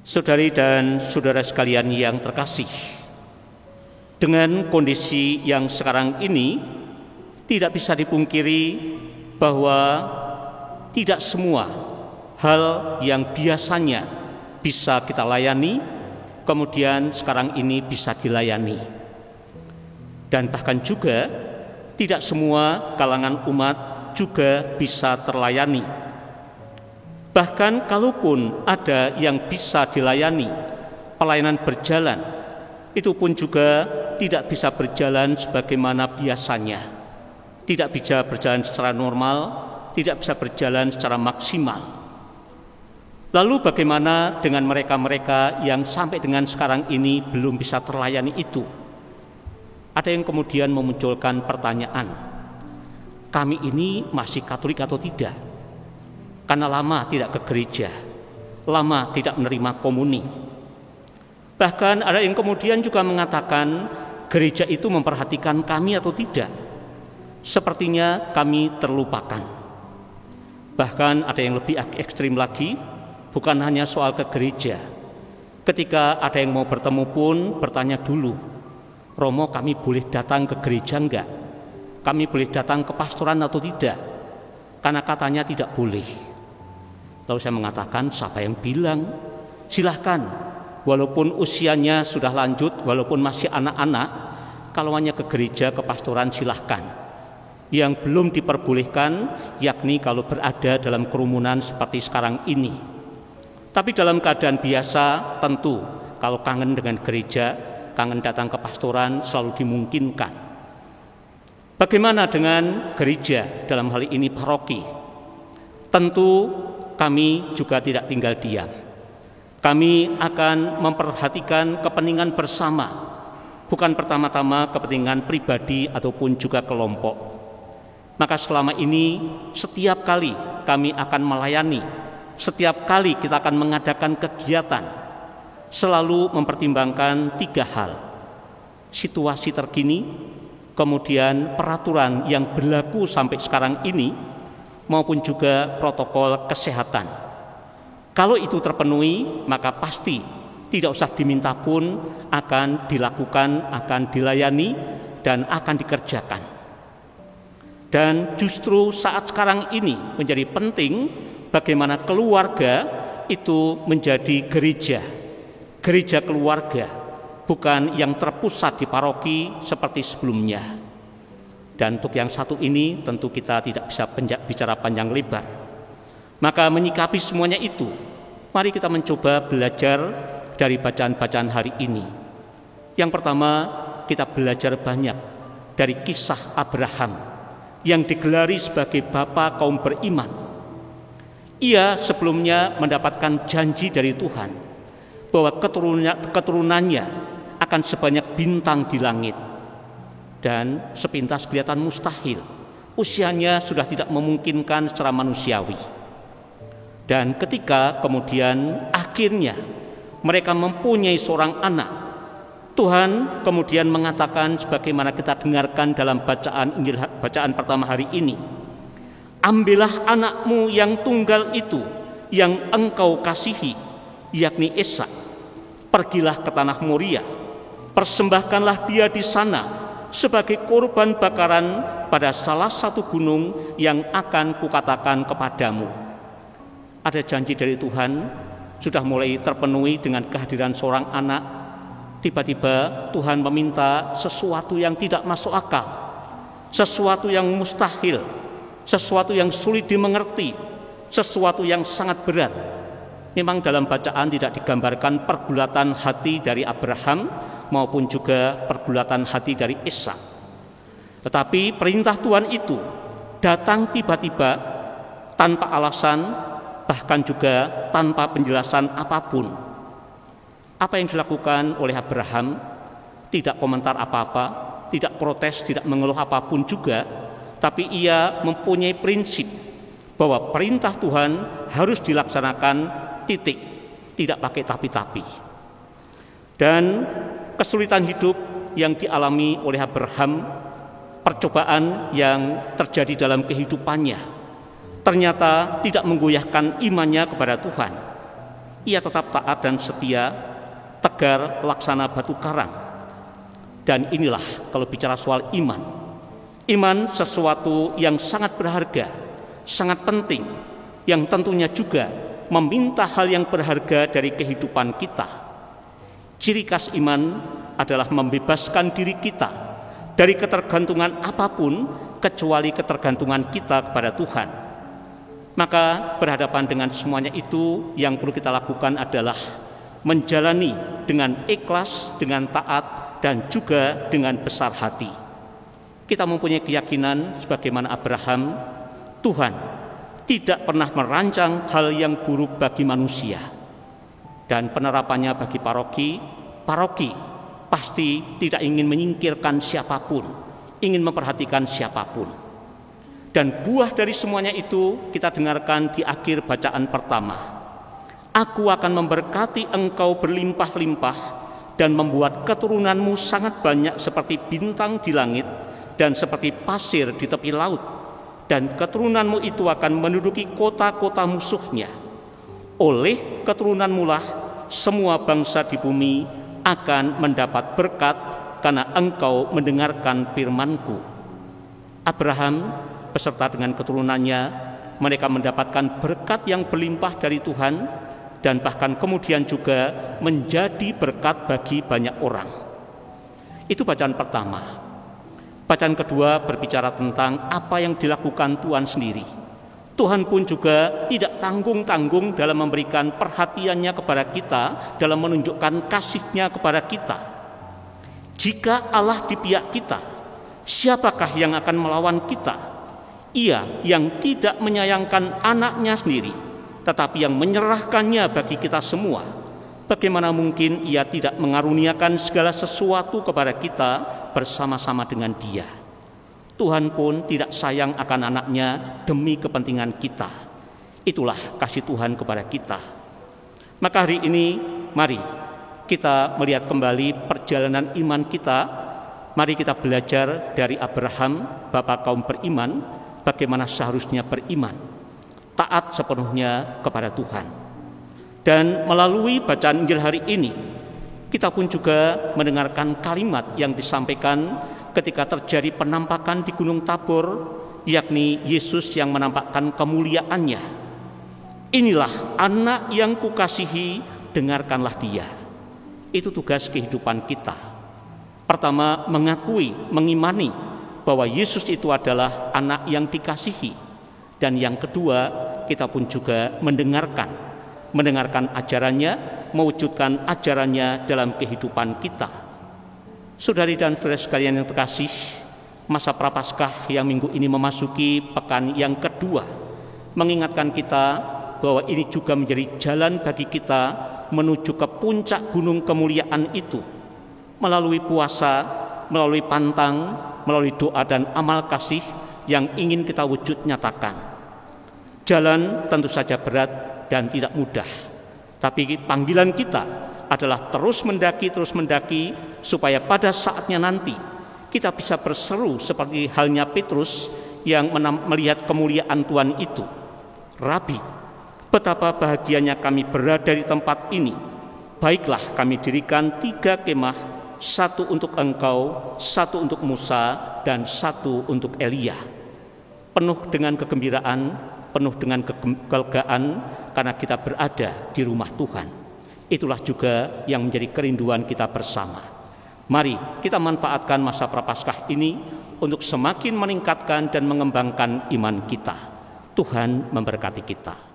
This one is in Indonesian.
Saudari dan saudara sekalian yang terkasih, dengan kondisi yang sekarang ini tidak bisa dipungkiri bahwa tidak semua hal yang biasanya bisa kita layani kemudian sekarang ini bisa dilayani, dan bahkan juga tidak semua kalangan umat juga bisa terlayani. Bahkan kalaupun ada yang bisa dilayani, pelayanan berjalan, itu pun juga tidak bisa berjalan sebagaimana biasanya. Tidak bisa berjalan secara normal, tidak bisa berjalan secara maksimal. Lalu bagaimana dengan mereka-mereka yang sampai dengan sekarang ini belum bisa terlayani itu? Ada yang kemudian memunculkan pertanyaan, kami ini masih Katolik atau tidak? Karena lama tidak ke gereja, lama tidak menerima komuni. Bahkan ada yang kemudian juga mengatakan gereja itu memperhatikan kami atau tidak. Sepertinya kami terlupakan. Bahkan ada yang lebih ekstrim lagi, bukan hanya soal ke gereja. Ketika ada yang mau bertemu pun bertanya dulu, Romo, kami boleh datang ke gereja enggak? Kami boleh datang ke pastoran atau tidak? Karena katanya tidak boleh. Lalu saya mengatakan, siapa yang bilang? Silahkan, walaupun usianya sudah lanjut, walaupun masih anak-anak, kalau hanya ke gereja, ke pastoran silahkan. Yang belum diperbolehkan, yakni kalau berada dalam kerumunan seperti sekarang ini. Tapi dalam keadaan biasa, tentu kalau kangen dengan gereja, kangen datang ke pastoran selalu dimungkinkan. Bagaimana dengan gereja dalam hal ini paroki? Tentu kami juga tidak tinggal diam. Kami akan memperhatikan kepentingan bersama, bukan pertama-tama kepentingan pribadi ataupun juga kelompok. Maka selama ini setiap kali kami akan melayani, setiap kali kita akan mengadakan kegiatan, selalu mempertimbangkan 3 hal. Situasi terkini, kemudian peraturan yang berlaku sampai sekarang ini, maupun juga protokol kesehatan. Kalau itu terpenuhi, maka pasti tidak usah diminta pun akan dilakukan, akan dilayani, dan akan dikerjakan. Dan justru saat sekarang ini menjadi penting bagaimana keluarga itu menjadi gereja keluarga, bukan yang terpusat di paroki seperti sebelumnya. Dan untuk yang satu ini tentu kita tidak bisa bicara panjang lebar. Maka menyikapi semuanya itu, mari kita mencoba belajar dari bacaan-bacaan hari ini. Yang pertama, kita belajar banyak dari kisah Abraham yang digelari sebagai bapa kaum beriman. Ia sebelumnya mendapatkan janji dari Tuhan bahwa keturunannya akan sebanyak bintang di langit. Dan sepintas kelihatan mustahil. Usianya sudah tidak memungkinkan secara manusiawi. Dan ketika kemudian akhirnya mereka mempunyai seorang anak, Tuhan kemudian mengatakan sebagaimana kita dengarkan dalam bacaan pertama hari ini, ambillah anakmu yang tunggal itu yang engkau kasihi, yakni Ishak, pergilah ke tanah Moria, persembahkanlah dia di sana sebagai korban bakaran pada salah satu gunung yang akan kukatakan kepadamu. Ada janji dari Tuhan, sudah mulai terpenuhi dengan kehadiran seorang anak. Tiba-tiba Tuhan meminta sesuatu yang tidak masuk akal, sesuatu yang mustahil, sesuatu yang sulit dimengerti, sesuatu yang sangat berat. Memang dalam bacaan tidak digambarkan pergulatan hati dari Abraham maupun juga pergulatan hati dari Ishak. Tetapi perintah Tuhan itu datang tiba-tiba tanpa alasan, bahkan juga tanpa penjelasan apapun. Apa yang dilakukan oleh Abraham? Tidak komentar apa-apa, tidak protes, tidak mengeluh apapun juga, tapi ia mempunyai prinsip bahwa perintah Tuhan harus dilaksanakan, titik, tidak pakai tapi-tapi. Dan kesulitan hidup yang dialami oleh Abraham, percobaan yang terjadi dalam kehidupannya, ternyata tidak menggoyahkan imannya kepada Tuhan. Ia tetap taat dan setia, tegar laksana batu karang. Dan inilah kalau bicara soal iman. Iman sesuatu yang sangat berharga, sangat penting, yang tentunya juga meminta hal yang berharga dari kehidupan kita. Ciri khas iman adalah membebaskan diri kita dari ketergantungan apapun kecuali ketergantungan kita kepada Tuhan. Maka berhadapan dengan semuanya itu, yang perlu kita lakukan adalah menjalani dengan ikhlas, dengan taat, dan juga dengan besar hati. Kita mempunyai keyakinan sebagaimana Abraham, Tuhan tidak pernah merancang hal yang buruk bagi manusia. Dan penerapannya bagi paroki pasti tidak ingin menyingkirkan siapapun, ingin memperhatikan siapapun. Dan buah dari semuanya itu kita dengarkan di akhir bacaan pertama. Aku akan memberkati engkau berlimpah-limpah dan membuat keturunanmu sangat banyak seperti bintang di langit dan seperti pasir di tepi laut. Dan keturunanmu itu akan menduduki kota-kota musuhnya. Oleh keturunanmu lah semua bangsa di bumi akan mendapat berkat karena engkau mendengarkan firman-Ku. Abraham beserta dengan keturunannya, mereka mendapatkan berkat yang berlimpah dari Tuhan dan bahkan kemudian juga menjadi berkat bagi banyak orang. Itu bacaan pertama. Bacaan kedua berbicara tentang apa yang dilakukan Tuhan sendiri. Tuhan pun juga tidak tanggung-tanggung dalam memberikan perhatiannya kepada kita, dalam menunjukkan kasih-Nya kepada kita. Jika Allah di pihak kita, siapakah yang akan melawan kita? Ia yang tidak menyayangkan anak-Nya sendiri, tetapi yang menyerahkannya bagi kita semua. Bagaimana mungkin Ia tidak mengaruniakan segala sesuatu kepada kita bersama-sama dengan Dia? Tuhan pun tidak sayang akan anak-Nya demi kepentingan kita. Itulah kasih Tuhan kepada kita. Maka hari ini mari kita melihat kembali perjalanan iman kita. Mari kita belajar dari Abraham, bapa kaum beriman, bagaimana seharusnya beriman, taat sepenuhnya kepada Tuhan. Dan melalui bacaan Injil hari ini, kita pun juga mendengarkan kalimat yang disampaikan ketika terjadi penampakan di Gunung Tabor, yakni Yesus yang menampakkan kemuliaannya. Inilah anak yang kukasihi, dengarkanlah dia. Itu tugas kehidupan kita. Pertama, mengakui, mengimani bahwa Yesus itu adalah anak yang dikasihi. Dan yang kedua, kita pun juga mendengarkan ajarannya, mewujudkan ajarannya dalam kehidupan kita. Saudari dan saudara sekalian yang terkasih, masa Prapaskah yang minggu ini memasuki pekan yang kedua mengingatkan kita bahwa ini juga menjadi jalan bagi kita menuju ke puncak gunung kemuliaan itu, melalui puasa, melalui pantang, melalui doa dan amal kasih yang ingin kita wujud nyatakan. Jalan tentu saja berat dan tidak mudah, tapi panggilan kita adalah terus mendaki supaya pada saatnya nanti kita bisa berseru seperti halnya Petrus yang melihat kemuliaan Tuhan itu. Rabi, betapa bahagianya kami berada di tempat ini. Baiklah kami dirikan 3 kemah, 1 untuk engkau, 1 untuk Musa, dan 1 untuk Elia. Penuh dengan kegembiraan, penuh dengan kelegaan karena kita berada di rumah Tuhan. Itulah juga yang menjadi kerinduan kita bersama. Mari kita manfaatkan masa Prapaskah ini untuk semakin meningkatkan dan mengembangkan iman kita. Tuhan memberkati kita.